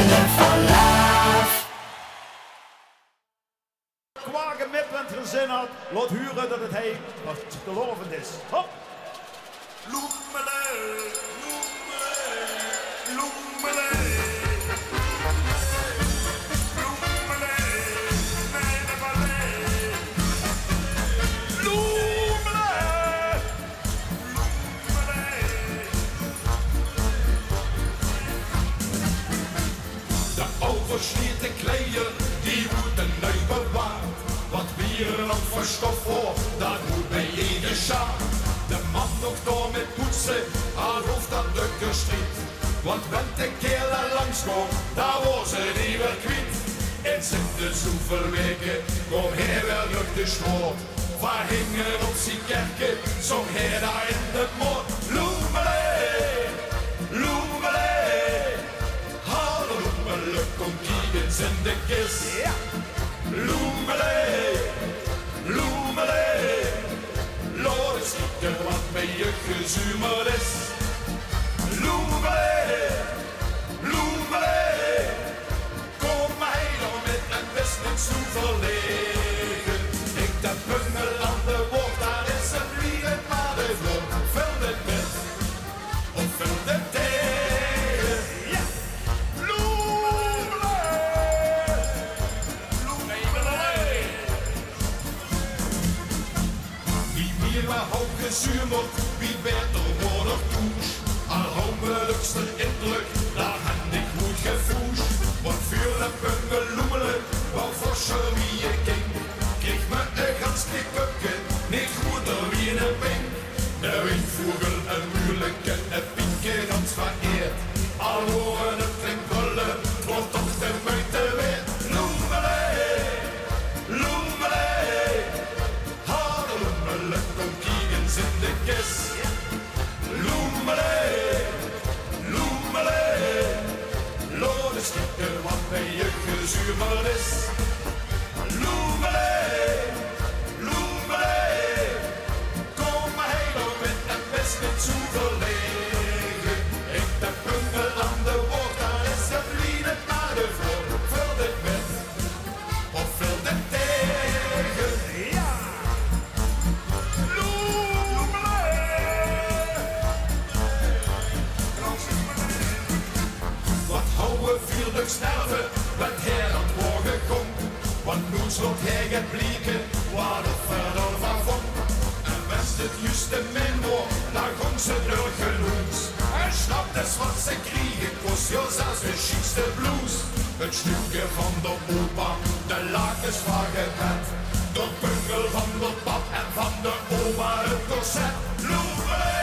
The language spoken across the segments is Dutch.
Pillen van Laf. Qua gemiddelend gezin had, laat huren dat het hij wat te lovend is. Hop! Loemele, loemele, loemele. Loemele, mijn ballet. Loemele, loemele. De overschnitte kleden, die moeten neu bewaard. Wat bier nog voor stof voor, dat moet bij ieder schaar. De man nog door met poetsen, al hoeft dat lukken striet. Want wanneer de kerel langskomt, daar wordt ze niet weer kwijt. En zitten zoveel weken, kom hij weer lucht de stroot. Waar hingen op zijn kerken, zong hij daar in de moord. Loemele, loemele, hallo loemele, kom kiekens in de kist. Loemele, loemele, laat eens kijken wat bij je gezumer is. Loemele, loemele, kom mij dan met een best niet zo verlegen. Ik de bungel aan de woord, daar is het wie het maar de vloer. Vul het met, of vul het tegen. Ja, loemele, loemele. Wie meer maar hoog gezuur wordt, wie beter wordt toes. Al homeligste indruk, daar had ik goed gevoeld. Want voor de bungel loemelen, wou forser wie je ging. Kreeg me een gans kippenke, niet goeder wie een pink. De windvogel, een muurlijke, een pinke gans vereerd. Al horen het klinkrullen, wordt toch de meute weer. Loemele, loemele, harde loemele, kom kiegens in de kist. Loemele, loemele, laat eens kijken wat bij je gezuurder is. Loemele, loemele, kom maar heen dan met een best niet zo verlegen. Ik de bungel aan de woord, daar is het lieden naar de vloer. Vul dit met, of vul dit tegen. Ja! Wat houden vuurlijk sterven, wat her aan het morgen komt. Want nu slot hij het blieken, waar het verder van vond. En wist het juiste min wordt, daar gong ze door genoemd. En snapt es wat ze kriegen, kost je zelfs de chicste blues. Het stukje van de opa, de lakens van het bed. De bungel van de pap en van de oma het corset. Loemele,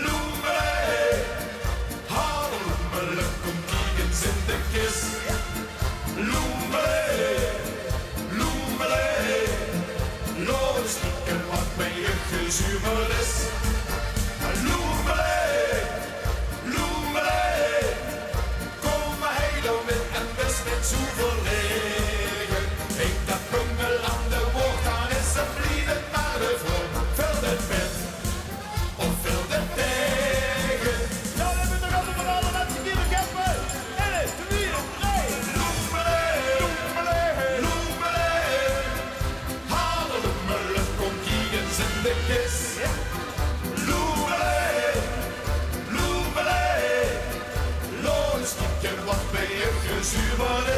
loemele, harde loemele, kom kiegens in de kist. Loemele, loemele, laat eens kijken wat bij je gezuurder is. Loemele, loemele, kom maar heen dan met een best niet zo verlegen. Ik dat bungel aan de woord, dan is het lieden naar de vloer. Vul het met, of vul het tegen. Nou, dan hebben we nog altijd van alle mensen die we kennen. 1, 2, 3. Loemele, loemele, loemele, harde loemele, kom kiegens in de kist. Loemele, loemele, laat eens kijken wat bij je gezuurder is.